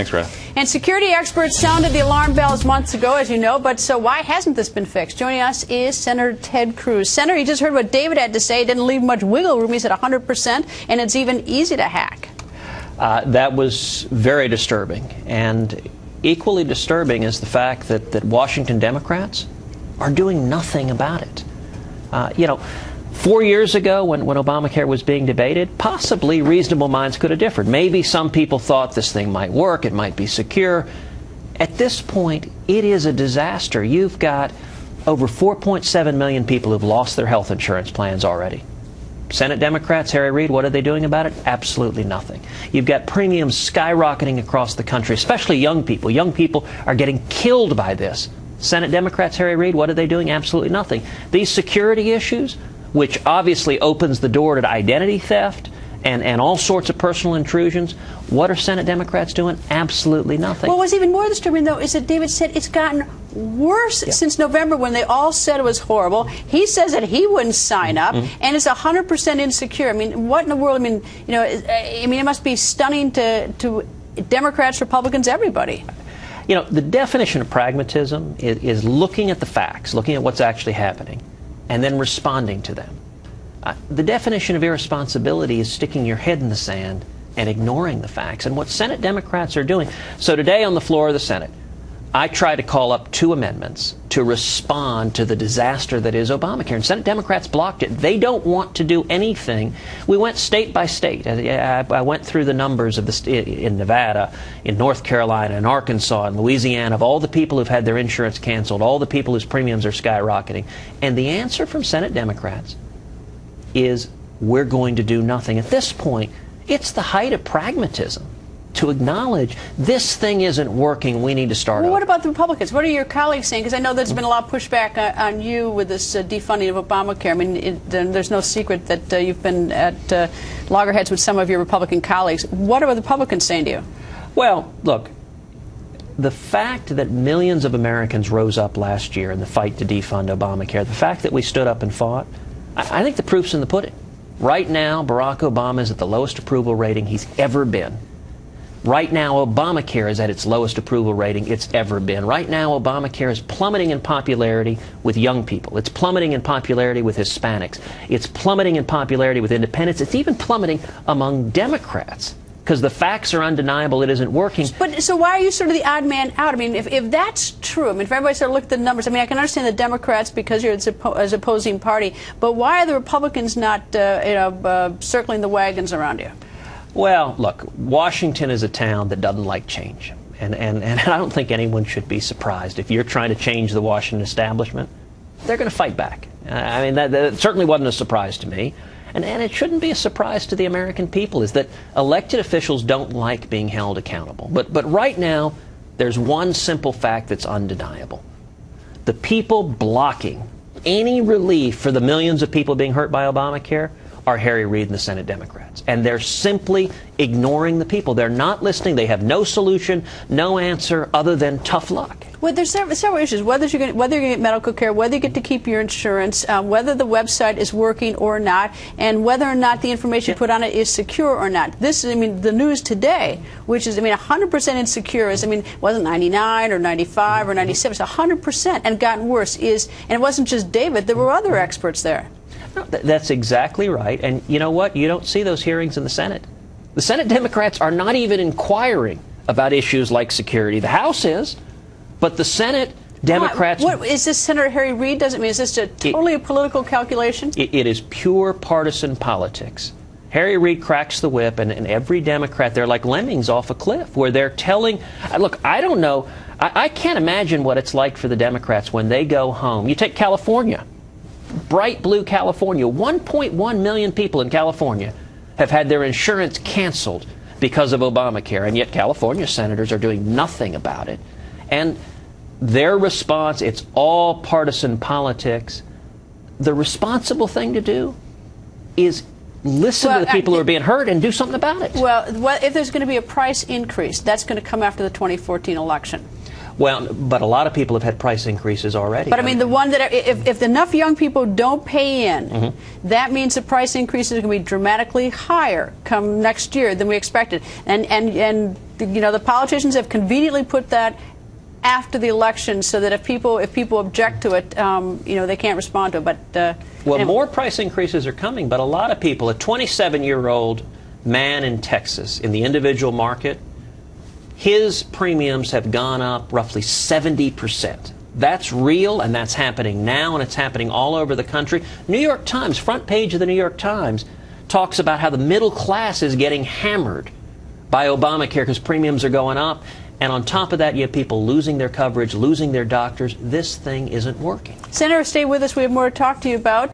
Thanks, Greta. And security experts sounded the alarm bells months ago, as you know, but so why hasn't this been fixed? Joining us is Senator Ted Cruz. Senator, you just heard what David had to say. It didn't leave much wiggle room. He said 100%, and it's even easy to hack. That was very disturbing. And equally disturbing is the fact that Washington Democrats are doing nothing about it. 4 years ago, when Obamacare was being debated, possibly reasonable minds could have differed. Maybe some people thought this thing might work, it might be secure. At this point, it is a disaster. You've got over 4.7 million people who've lost their health insurance plans already. Senate Democrats, Harry Reid, what are they doing about it? Absolutely nothing. You've got premiums skyrocketing across the country, especially young people. Young people are getting killed by this. Senate Democrats, Harry Reid, what are they doing? Absolutely nothing. These security issues, which obviously opens the door to identity theft and all sorts of personal intrusions. What are Senate Democrats doing? Absolutely nothing. Well, what's even more disturbing, though, is that David said it's gotten worse since November when they all said it was horrible. He says that he wouldn't sign up, and it's 100% insecure. I mean, what in the world? I mean, it must be stunning to Democrats, Republicans, everybody. The definition of pragmatism is looking at the facts, looking at what's actually happening, and then responding to them. The definition of irresponsibility is sticking your head in the sand and ignoring the facts. And what Senate Democrats are doing. So today on the floor of the Senate, I tried to call up 2 amendments to respond to the disaster that is Obamacare. And Senate Democrats blocked it. They don't want to do anything. We went state by state. I went through the numbers of in Nevada, in North Carolina, in Arkansas, in Louisiana, of all the people who've had their insurance canceled, all the people whose premiums are skyrocketing. And the answer from Senate Democrats is, we're going to do nothing. At this point, it's the height of pragmatism to acknowledge this thing isn't working, we need to start over. What about the Republicans? What are your colleagues saying? Because I know there's been a lot of pushback on you with this defunding of Obamacare. I mean, there's no secret that you've been at loggerheads with some of your Republican colleagues. What are the Republicans saying to you? Well, look, the fact that millions of Americans rose up last year in the fight to defund Obamacare, the fact that we stood up and fought, I think the proof's in the pudding. Right now, Barack Obama is at the lowest approval rating he's ever been. Right now, Obamacare is at its lowest approval rating it's ever been. Right now, Obamacare is plummeting in popularity with young people. It's plummeting in popularity with Hispanics. It's plummeting in popularity with independents. It's even plummeting among Democrats, because the facts are undeniable. It isn't working. But so why are you sort of the odd man out? I mean, if that's true, I mean, if everybody sort of looked at the numbers, I mean, I can understand the Democrats because you're as opposing party, but why are the Republicans not, circling the wagons around you? Well, look, Washington is a town that doesn't like change. And I don't think anyone should be surprised if you're trying to change the Washington establishment. They're going to fight back. I mean, that certainly wasn't a surprise to me. And it shouldn't be a surprise to the American people, is that elected officials don't like being held accountable. But right now, there's one simple fact that's undeniable. The people blocking any relief for the millions of people being hurt by Obamacare are Harry Reid and the Senate Democrats. And they're simply ignoring the people. They're not listening. They have no solution, no answer other than tough luck. Well, there's several issues, whether you're going to get medical care, whether you get to keep your insurance, whether the website is working or not, and whether or not the information put on it is secure or not. This is, I mean, the news today, which is, 100% insecure is, it wasn't 99 or 95 or 97, it's 100% and gotten worse. And it wasn't just David, there were other experts there. No, that's exactly right. And you know what? You don't see those hearings in the Senate. The Senate Democrats are not even inquiring about issues like security. The House is, but the Senate Democrats... What is this Senator Harry Reid? Is this totally a political calculation? It is pure partisan politics. Harry Reid cracks the whip, and every Democrat, they're like lemmings off a cliff, where they're telling... Look, I don't know. I can't imagine what it's like for the Democrats when they go home. You take California. Bright blue California. 1.1 million people in California have had their insurance canceled because of Obamacare, and yet California senators are doing nothing about it. And their response, it's all partisan politics. The responsible thing to do is listen to the people who are being hurt and do something about it. Well, if there's going to be a price increase, that's going to come after the 2014 election. Well, but a lot of people have had price increases already. But I mean, the one that if enough young people don't pay in, that means the price increases are going to be dramatically higher come next year than we expected. And you know, the politicians have conveniently put that after the election, so that if people object to it, you know, they can't respond to it. But well, anyway. More price increases are coming, but a lot of people, a 27-year-old man in Texas in the individual market, his premiums have gone up roughly 70%. That's real, and that's happening now, and it's happening all over the country. New York Times, front page of the New York Times, talks about how the middle class is getting hammered by Obamacare because premiums are going up. And on top of that, you have people losing their coverage, losing their doctors. This thing isn't working. Senator, stay with us. We have more to talk to you about.